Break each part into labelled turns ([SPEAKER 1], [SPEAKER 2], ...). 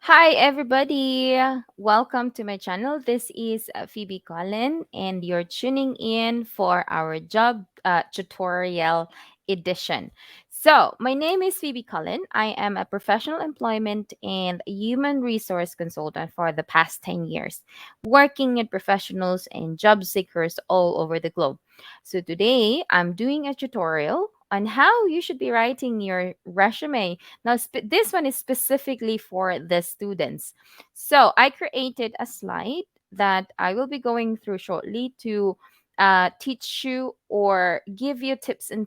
[SPEAKER 1] Hi, everybody. Welcome to my channel. This is Phoebe Cullen, and you're tuning in for our job tutorial edition. So, my name is Phoebe Cullen. I am a professional employment and human resource consultant for the past 10 years, working with professionals and job seekers all over the globe. So, today I'm doing a tutorial on how you should be writing your resume. Now, this one is specifically for the students. So I created a slide that I will be going through shortly to teach you or give you tips and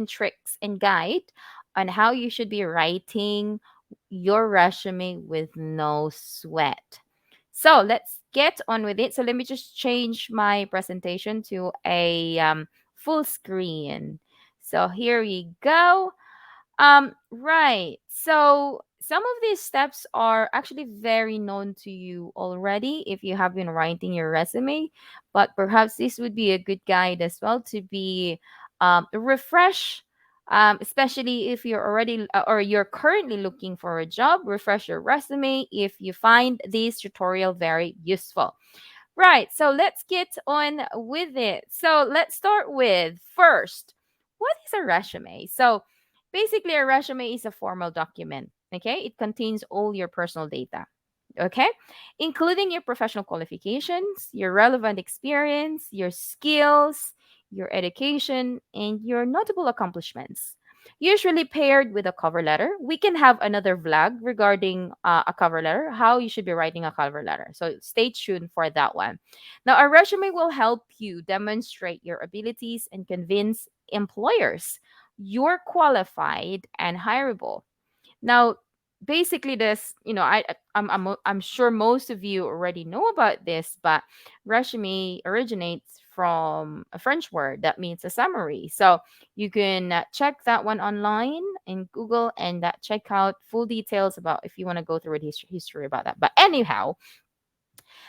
[SPEAKER 1] tricks and guide on how you should be writing your resume with no sweat. So let's get on with it. So let me just change my presentation to a full screen. So here we go. Right. So some of these steps are actually very known to you already if you have been writing your resume, but perhaps this would be a good guide as well to be refresh. Especially if you're already or you're currently looking for a job, refresh your resume if you find this tutorial very useful. Right, so let's get on with it. So let's start with first, what is a resume? So basically, a resume is a formal document. Okay, it contains all your personal data. Okay, including your professional qualifications, your relevant experience, your skills, your education, and your notable accomplishments. Usually paired with a cover letter. We can have another vlog regarding a cover letter, how you should be writing a cover letter. So stay tuned for that one. Now, a resume will help you demonstrate your abilities and convince employers you're qualified and hireable. Now, basically, this, I'm sure most of you already know about this, but resume originates from a French word that means a summary. So you can check that one online in Google and check out full details about if you want to go through a history about that. But anyhow,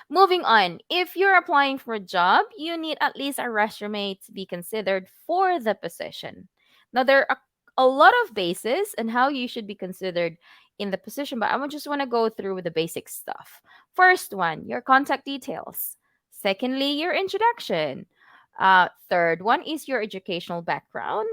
[SPEAKER 1] moving on, if you're applying for a job, you need at least a resume to be considered for the position. Now, there are a lot of bases and how you should be considered in the position, but I just want to go through with the basic stuff. First one, your contact details. Secondly, your introduction. Third one is your educational background,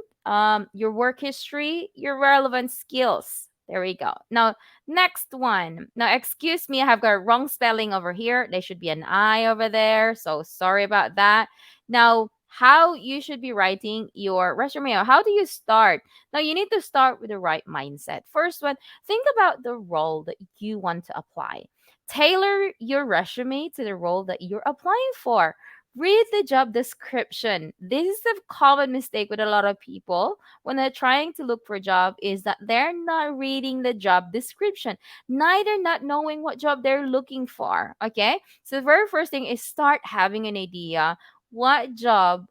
[SPEAKER 1] your work history, your relevant skills. There we go. Now, next one. Now, excuse me, I have got wrong spelling over here. There should be an I over there. So sorry about that. Now, how you should be writing your resume or how do you start? Now, you need to start with the right mindset. First one, think about the role that you want to apply. Tailor your resume to the role that you're applying for. Read the job description. This is a common mistake with a lot of people when they're trying to look for a job is that they're not reading the job description, neither not knowing what job they're looking for. Okay, so the very first thing is start having an idea what job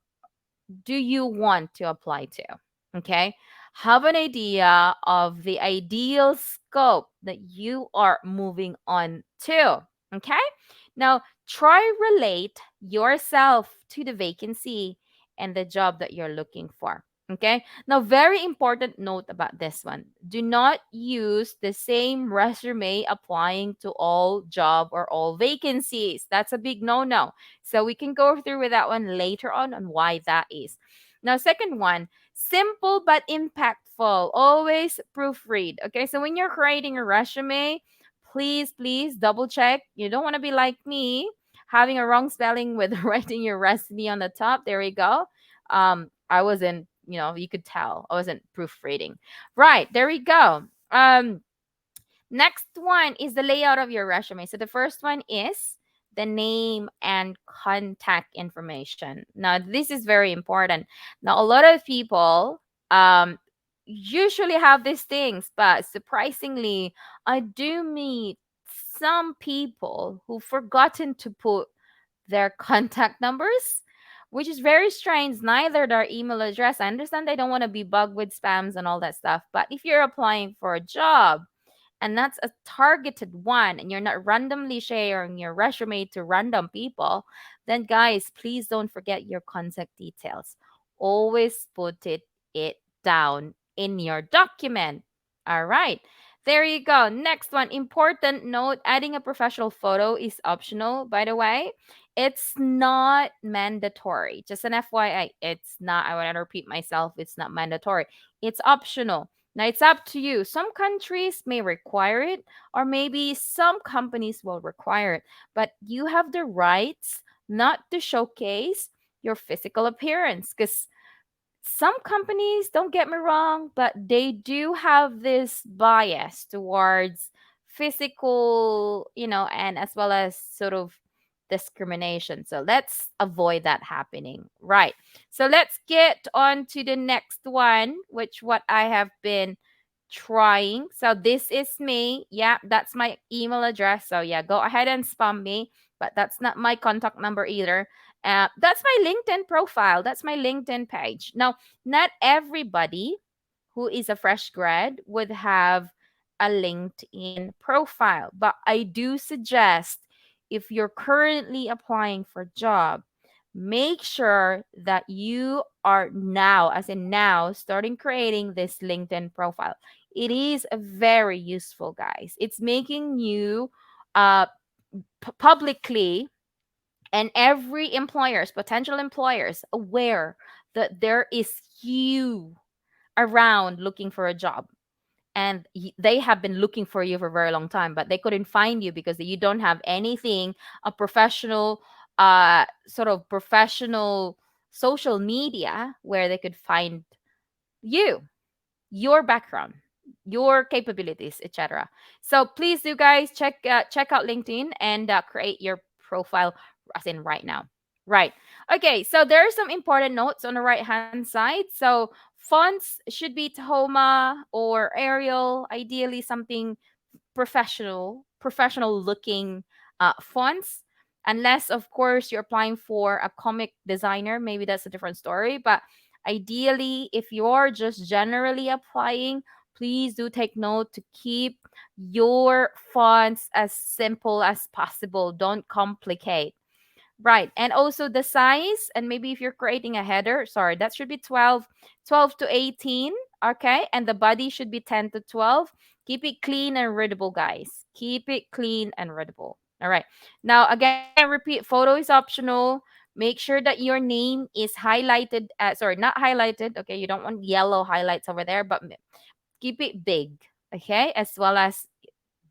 [SPEAKER 1] do you want to apply to. Okay, have an idea of the ideal scope that you are moving on to. Okay, now try relate yourself to the vacancy and the job that you're looking for. Okay. Now, very important note about this one. Do not use the same resume applying to all job or all vacancies. That's a big no-no. So we can go through with that one later on why that is. Now, second one, simple but impactful. Always proofread. Okay. So when you're creating a resume, please double check. You don't want to be like me having a wrong spelling with writing your recipe on the top. There we go. I wasn't, you could tell I wasn't proofreading. Right, there we go. Next one is the layout of your resume. So the first one is the name and contact information. Now, this is very important. Now, a lot of people usually have these things, but surprisingly, I do meet some people who've forgotten to put their contact numbers, which is very strange. Neither their email address. I understand they don't want to be bugged with spams and all that stuff. But if you're applying for a job and that's a targeted one and you're not randomly sharing your resume to random people, then guys, please don't forget your contact details. Always put it down in your document. All right. There you go. Next one, important note, adding a professional photo is optional, by the way. It's not mandatory. Just an FYI, it's not, I want to repeat myself, it's not mandatory. It's optional. Now it's up to you. Some countries may require it, or maybe some companies will require it, but you have the rights not to showcase your physical appearance, because some companies, don't get me wrong, but they do have this bias towards physical, and as well as sort of discrimination. So let's avoid that happening. Right. So let's get on to the next one, which what I have been trying. So this is me. Yeah, that's my email address. So yeah, go ahead and spam me, but that's not my contact number either. That's my LinkedIn profile. That's my LinkedIn page. Now, not everybody who is a fresh grad would have a LinkedIn profile, but I do suggest, if you're currently applying for a job, make sure that you are now, as in now, starting creating this LinkedIn profile. It is very useful, guys. It's making you uh, publicly, and every employers, potential employers, aware that there is you around looking for a job, and they have been looking for you for a very long time, but they couldn't find you because you don't have anything, a professional, sort of professional social media where they could find you, your background, your capabilities, etc. So please do, guys, check out LinkedIn and create your profile, as in right now. Right. Okay. So there are some important notes on the right hand side. So fonts should be Tahoma or Arial, ideally something professional looking fonts, unless of course you're applying for a comic designer, maybe that's a different story. But ideally, if you're just generally applying, please do take note to keep your fonts as simple as possible. Don't complicate. Right. And also the size, and maybe if you're creating a header, sorry, that should be 12 to 18. Okay. And the body should be 10 to 12. Keep it clean and readable, guys. Keep it clean and readable. All right. Now, again, repeat, photo is optional. Make sure that your name is highlighted. Sorry, not highlighted. Okay. You don't want yellow highlights over there, but keep it big. Okay. As well as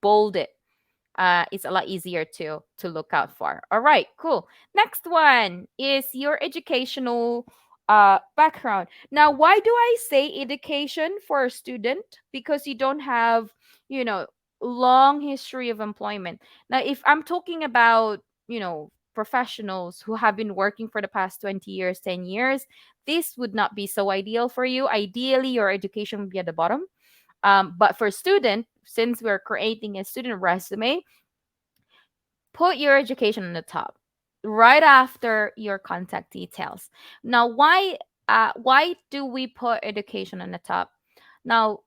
[SPEAKER 1] bold it. It's a lot easier to look out for. All right, cool. Next one is your educational background. Now, why do I say education for a student? Because you don't have, you know, long history of employment. Now, if I'm talking about, professionals who have been working for the past 20 years, 10 years, this would not be so ideal for you. Ideally, your education would be at the bottom. But for student, since we're creating a student resume, put your education on the top right after your contact details. Now, why do we put education on the top? Now,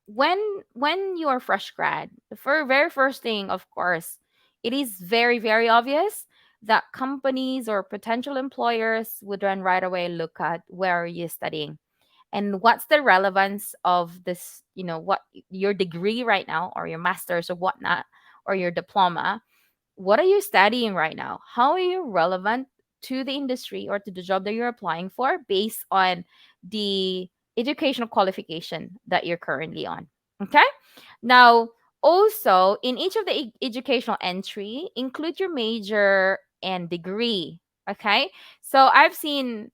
[SPEAKER 1] when you're a fresh grad, the very first thing, of course, it is very obvious that companies or potential employers would then right away look at where are you studying and what's the relevance of this, what your degree right now, or your master's or whatnot, or your diploma. What are you studying right now? How are you relevant to the industry or to the job that you're applying for based on the educational qualification that you're currently on? Okay. Now, also in each of the educational entry, include your major and degree. Okay. So I've seen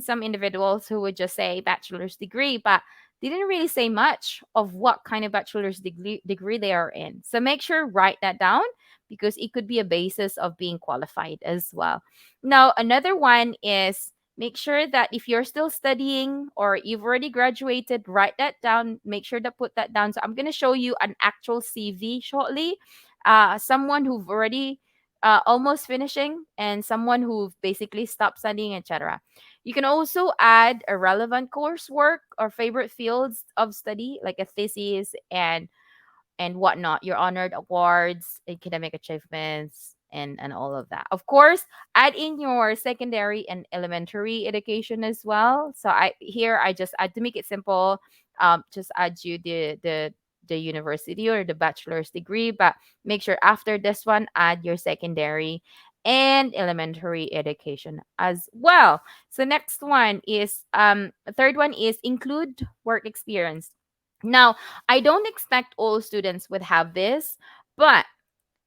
[SPEAKER 1] some individuals who would just say bachelor's degree, but they didn't really say much of what kind of bachelor's degree they are in. So make sure write that down because it could be a basis of being qualified as well. Now, another one is make sure that if you're still studying or you've already graduated, write that down. Make sure to put that down. So I'm going to show you an actual CV shortly. Someone who've already almost finishing and someone who've basically stopped studying, etc. You can also add a relevant coursework or favorite fields of study, like a thesis and whatnot, your honored awards, academic achievements, and all of that. Of course, add in your secondary and elementary education as well. So I just add to make it simple. Just add you the university or the bachelor's degree, but make sure after this one, add your secondary and elementary education as well. So next one is third one is include work experience. Now, I don't expect all students would have this, but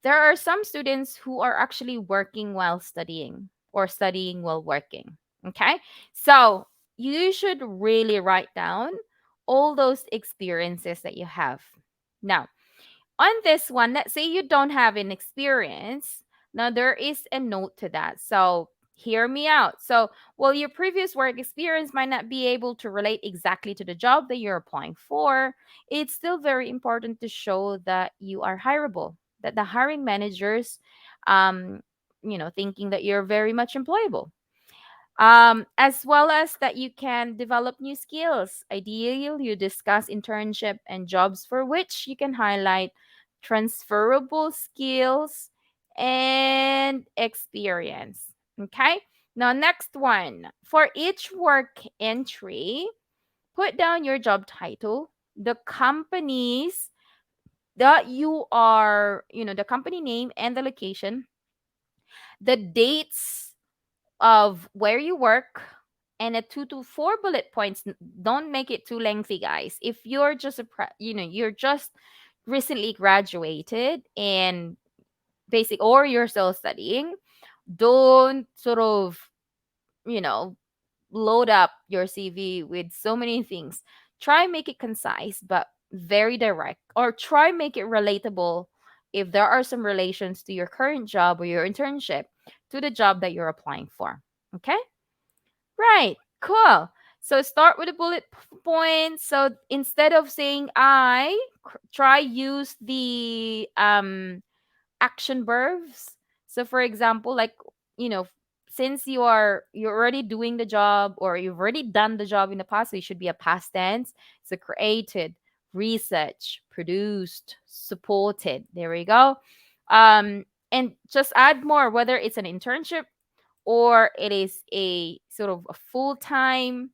[SPEAKER 1] there are some students who are actually working while studying or studying while working. Okay. So you should really write down all those experiences that you have. Now, on this one, let's say you don't have an experience. Now, there is a note to that. So, hear me out. So, while your previous work experience might not be able to relate exactly to the job that you're applying for, it's still very important to show that you are hireable, that the hiring managers, um, thinking that you're very much employable, as well as that you can develop new skills. Ideally, you discuss internship and jobs for which you can highlight transferable skills and experience. Okay. Now, next one, for each work entry, put down your job title, the companies that you are, the company name and the location, the dates of where you work, and a 2 to 4 bullet points. Don't make it too lengthy, guys. If you're just you're just recently graduated and basic, or you're still studying, don't sort of, you know load up your CV with so many things. Try make it concise but very direct, or try make it relatable if there are some relations to your current job or your internship to the job that you're applying for. Okay? Right. Cool. So start with the points. So instead of saying try use the action verbs. So for example, like, you know, since you're already doing the job, or you've already done the job in the past, so it should be a past tense. So created, research, produced, supported. There we go. And just add more, whether it's an internship or it is a sort of a full-time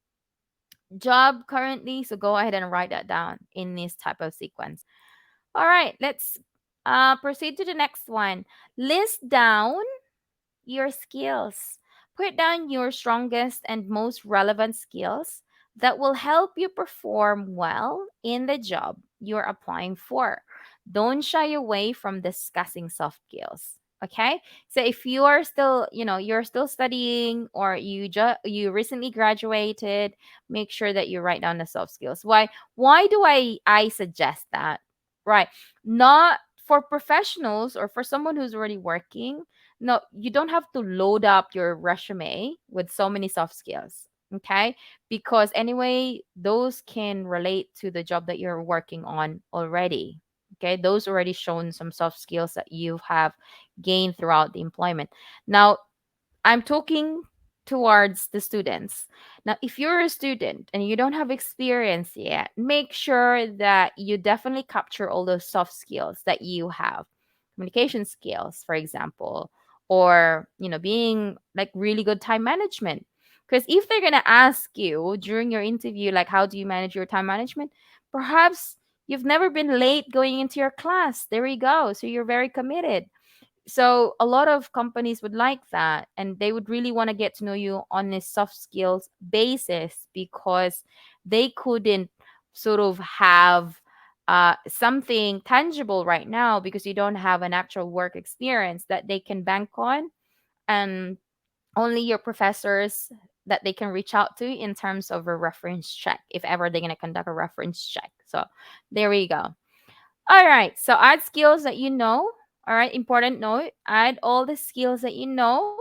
[SPEAKER 1] job currently. So go ahead and write that down in this type of sequence. All right, let's proceed to the next one. List down your skills. Put down your strongest and most relevant skills that will help you perform well in the job you're applying for. Don't shy away from discussing soft skills. Okay? So if you are still, you're still studying, or you recently graduated, make sure that you write down the soft skills. Why do I suggest that? Right. Not for professionals or for someone who's already working. No, you don't have to load up your resume with so many soft skills. Okay. Because anyway, those can relate to the job that you're working on already. Okay. Those already shown some soft skills that you have gained throughout the employment. Now, I'm talking towards the students. Now, if you're a student and you don't have experience yet, make sure that you definitely capture all those soft skills that you have. Communication skills, for example, or, being like really good time management. Because if they're going to ask you during your interview, like, how do you manage your time management? Perhaps you've never been late going into your class. There you go. So you're very committed. So a lot of companies would like that, and they would really want to get to know you on a soft skills basis, because they couldn't sort of have something tangible right now because you don't have an actual work experience that they can bank on, and only your professors that they can reach out to in terms of a reference check if ever they're going to conduct a reference check. So there we go. All right. So add skills that you know. All right. Important note, add all the skills that you know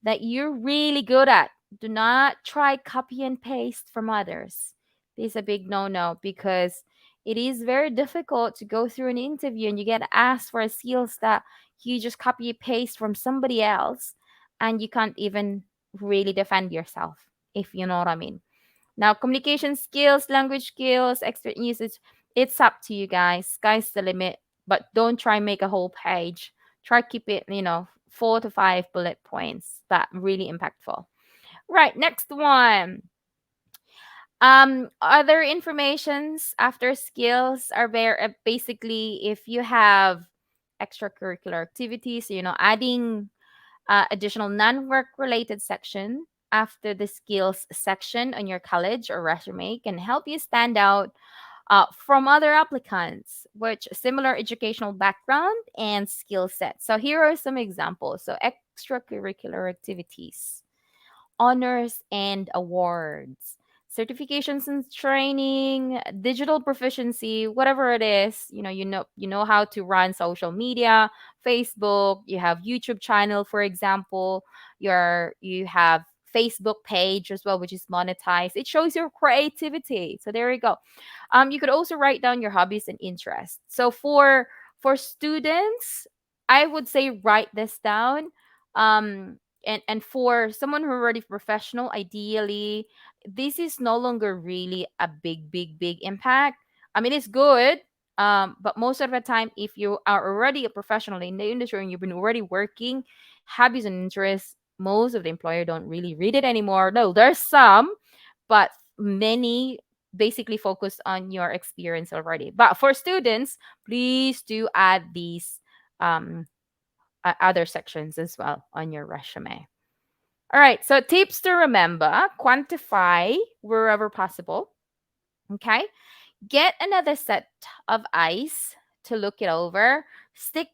[SPEAKER 1] that you're really good at. Do not try copy and paste from others. This is a big no-no, because it is very difficult to go through an interview and you get asked for skills that you just copy paste from somebody else, and you can't even really defend yourself, if you know what I mean. Now, communication skills, language skills, expert usage, it's up to you guys. Sky's the limit, but don't try and make a whole page. Try keep it, 4 to 5 bullet points, but really impactful. Right, next one. Other informations after skills are basically if you have extracurricular activities, adding additional non-work related section after the skills section on your college or resume can help you stand out from other applicants with similar educational background and skill set. So here are some examples. So extracurricular activities, honors and awards, certifications and training, digital proficiency, whatever it is, you know how to run social media, Facebook, you have YouTube channel, for example, you have Facebook page as well, which is monetized. It shows your creativity. So there you go. You could also write down your hobbies and interests. So for students, I would say write this down. And for someone who already professional, ideally this is no longer really a big impact. I mean, it's good, but most of the time if you are already a professional in the industry and you've been already working, hobbies and interests, most of the employer don't really read it anymore. No, there's some, but many basically focus on your experience already. But for students, please do add these um, other sections as well on your resume. All right, so tips to remember: quantify wherever possible. Okay, get another set of eyes to look it over. Stick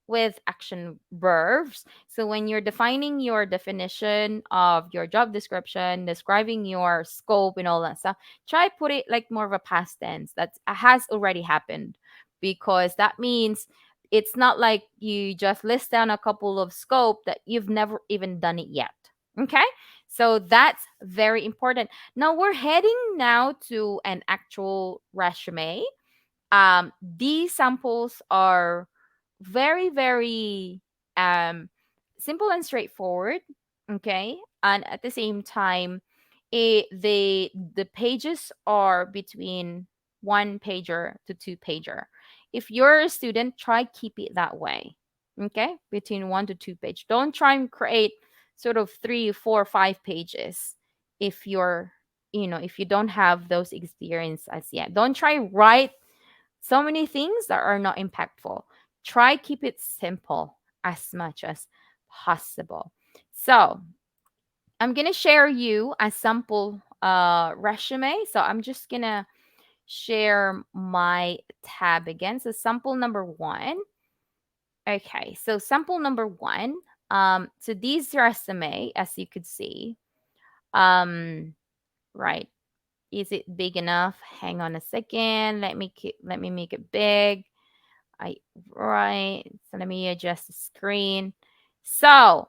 [SPEAKER 1] with action verbs. So when you're defining your definition of your job description, describing your scope and all that stuff, try put it like more of a past tense that has already happened, because that means it's not like you just list down a couple of scope that you've never even done it yet. Okay? So that's very important. Now we're heading now to an actual resume. These samples are very um, simple and straightforward. Okay, and at the same time, the pages are between one pager to two pager. If you're a student, try keep it that way. Okay, between one to two page. Don't try and create sort of 3, 4, 5 pages if you're, if you don't have those experience as yet. Don't try write so many things that are not impactful. Try keep it simple as much as possible. So I'm gonna share you a sample resume. So I'm just gonna share my tab again. So sample number one. Okay, so sample number one. So this resume, as you could see, um, right. Is it big enough? Hang on a second. Let me make it big. I right. So let me adjust the screen. So,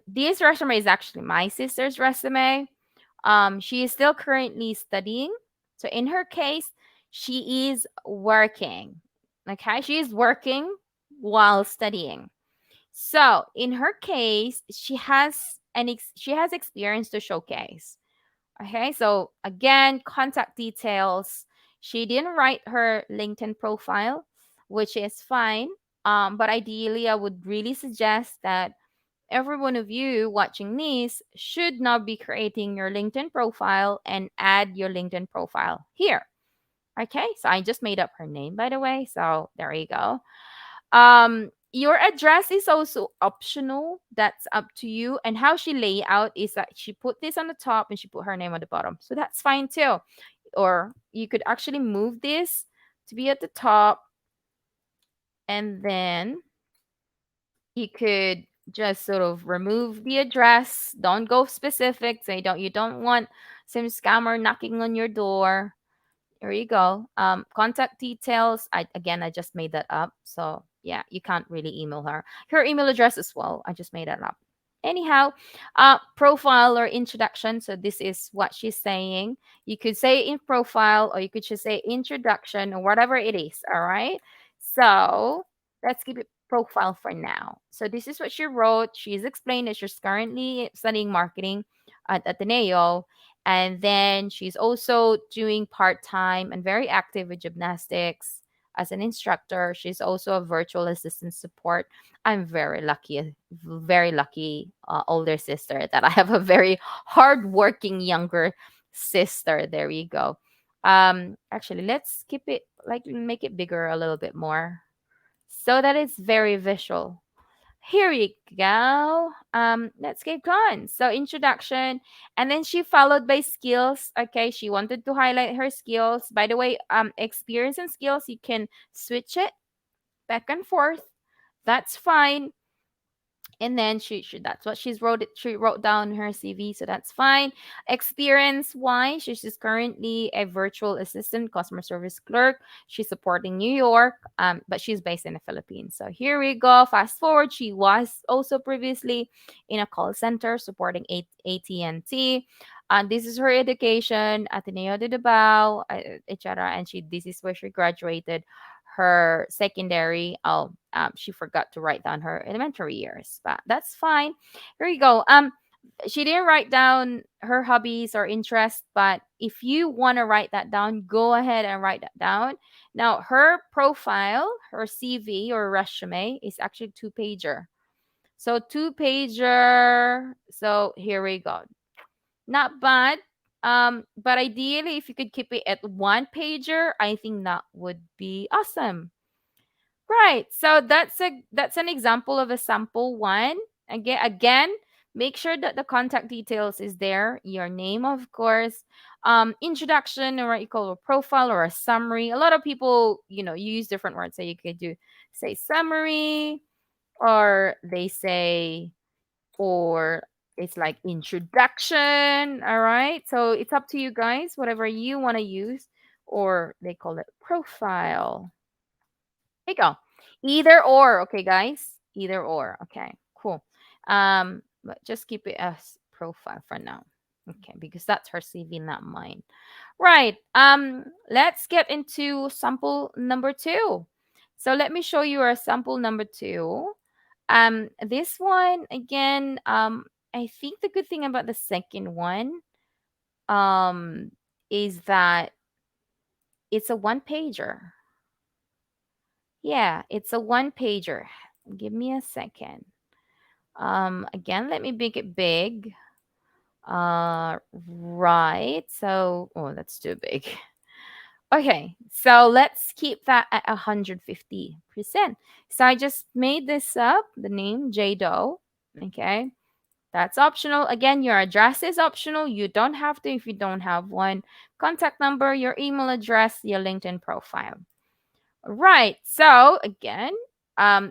[SPEAKER 1] this resume is actually my sister's resume. She is still currently studying. So in her case, she is working. Okay, she is working while studying. So in her case, she has experience to showcase. Okay, so again, contact details. She didn't write her LinkedIn profile, which is fine. But ideally, I would really suggest that every one of you watching this should now be creating your LinkedIn profile and add your LinkedIn profile here. Okay, so I just made up her name, by the way. So there you go. Your address is also optional. That's up to you. And how she lay out is that she put this on the top and she put her name on the bottom. So that's fine too. Or you could actually move this to be at the top, and then you could just sort of remove the address. Don't go specific. Say you don't want some scammer knocking on your door. There you go. Contact details. I just made that up. So yeah, you can't really email her. Her email address as well. I just made that up. Anyhow, profile or introduction. So this is what she's saying. You could say in profile, or you could just say introduction, or whatever it is. All right. So let's keep it profile for now. So this is what she wrote. She's explained that she's currently studying marketing at Ateneo, and then she's also doing part time and very active with gymnastics as an instructor. She's also a virtual assistant support. I'm very lucky older sister that I have a very hardworking younger sister. There you go. Actually, let's keep it like make it bigger a little bit more so that it's very visual. Here we go. Let's get going. So introduction, and then she followed by skills. Okay, she wanted to highlight her skills. By the way, experience and skills, you can switch it back and forth. That's fine. And then she that's what she wrote down in her CV, so that's fine. Experience wise, she's just currently a virtual assistant customer service clerk. She's supporting New York, but she's based in the Philippines. So here we go. Fast forward, she was also previously in a call center supporting AT&T. This is her education, Ateneo de Davao, etc. And she this is where she graduated her secondary. Oh, she forgot to write down her elementary years, but that's fine. Here you go. She didn't write down her hobbies or interests, but if you want to write that down, go ahead and write that down. Now, her profile, her CV or resume is actually two pager. So two pager. So here we go. Not bad. But ideally, if you could keep it at one pager, I think that would be awesome. Right. So that's an example of a sample one. Again, make sure that the contact details is there, your name, of course, introduction, or what you call a profile or a summary. A lot of people, use different words. So you could say summary, or they say, or it's like introduction. All right. So it's up to you guys, whatever you want to use, or they call it profile. There you go. Either or, okay, guys. Either or. Okay, cool. But just keep it as profile for now. Okay, because that's her CV, not mine. Right. Let's get into sample number two. So let me show you our sample number two. This one again, I think the good thing about the second one, um, is that it's a one pager. Yeah, it's a one pager. Give me a second. Again, let me make it big. Right. So, oh, that's too big. Okay, so let's keep that at 150%. So I just made this up, the name J Doe. Okay, that's optional. Again, your address is optional. You don't have to if you don't have one. Contact number, your email address, your LinkedIn profile. Right. So again,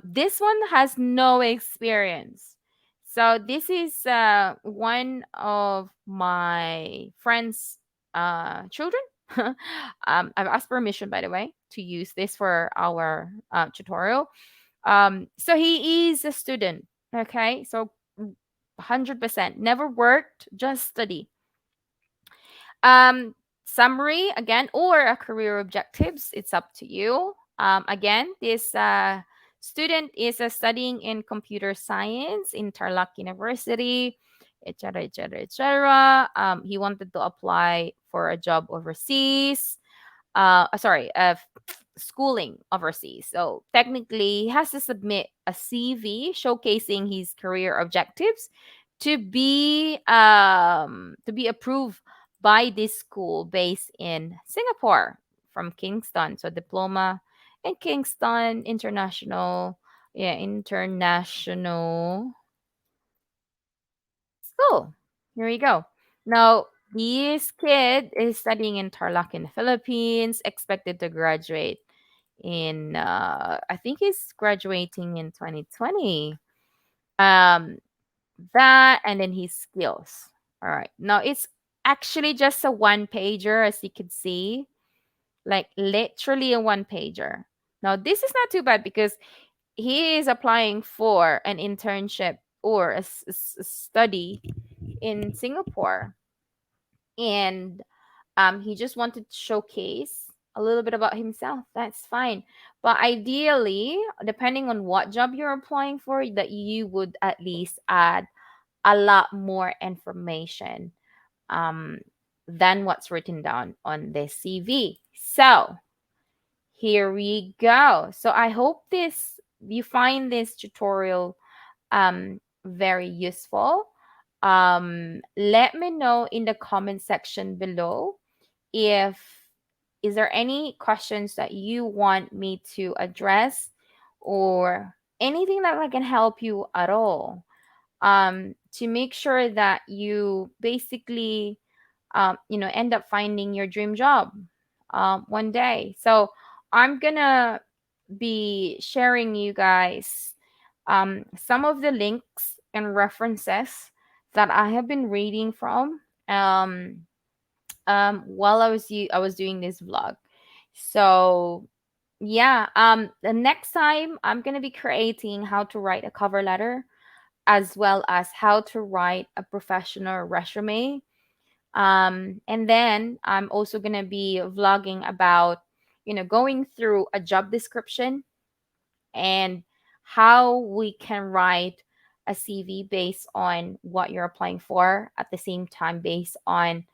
[SPEAKER 1] this one has no experience. So this is one of my friends' children. I've asked permission, by the way, to use this for our tutorial. So he is a student. Okay. So 100% never worked, just study. Um, Summary again, or a career objectives. It's up to you. Again, this student is studying in computer science in Tarlac University, etc., etc., etc. He wanted to apply for a job overseas. Sorry, schooling overseas. So technically, he has to submit a CV showcasing his career objectives to be approved by this school based in Singapore from Kingston. So diploma in Kingston International, yeah, international school. Here we go. Now, this kid is studying in Tarlac in the Philippines, expected to graduate in I think he's graduating in 2020. Um that and then his skills. All right. Now it's actually just a one pager, as you can see, like literally a one pager. Now this is not too bad because he is applying for an internship or a study in Singapore, and he just wanted to showcase a little bit about himself. That's fine. But ideally, depending on what job you're applying for, that you would at least add a lot more information um, than what's written down on this CV. So here we go. So I hope this you find this tutorial very useful. Let me know in the comment section below if is there any questions that you want me to address, or anything that I can help you at all, to make sure that you basically end up finding your dream job one day. So I'm gonna be sharing you guys some of the links and references that I have been reading from um, while I was doing this vlog. So yeah, the next time I'm gonna be creating how to write a cover letter, as well as how to write a professional resume. And then I'm also gonna be vlogging about, going through a job description and how we can write a CV based on what you're applying for, at the same time based on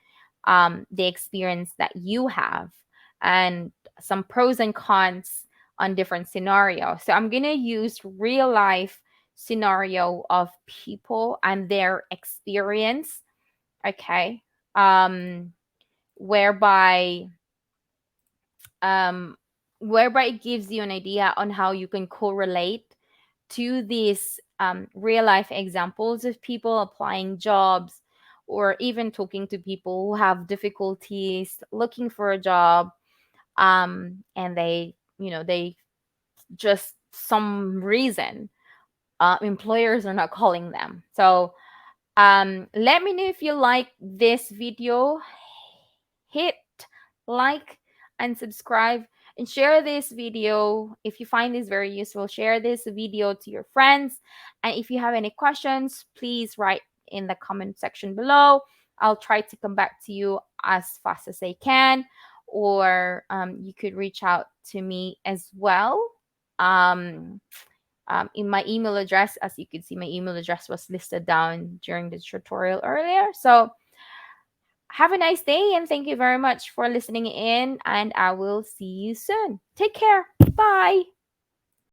[SPEAKER 1] the experience that you have, and some pros and cons on different scenarios. So I'm going to use real life scenario of people and their experience, okay? Um, whereby um, whereby it gives you an idea on how you can correlate to these real life examples of people applying jobs, or even talking to people who have difficulties looking for a job, and they just some reason employers are not calling them. So let me know if you like this video. Hit like and subscribe, and share this video if you find this very useful. Share this video to your friends, and if you have any questions, please write in the comment section below. I'll try to come back to you as fast as I can, or you could reach out to me as well. um, in my email address, as you can see, my email address was listed down during the tutorial earlier. So have a nice day, and thank you very much for listening in, and I will see you soon. Take care. Bye.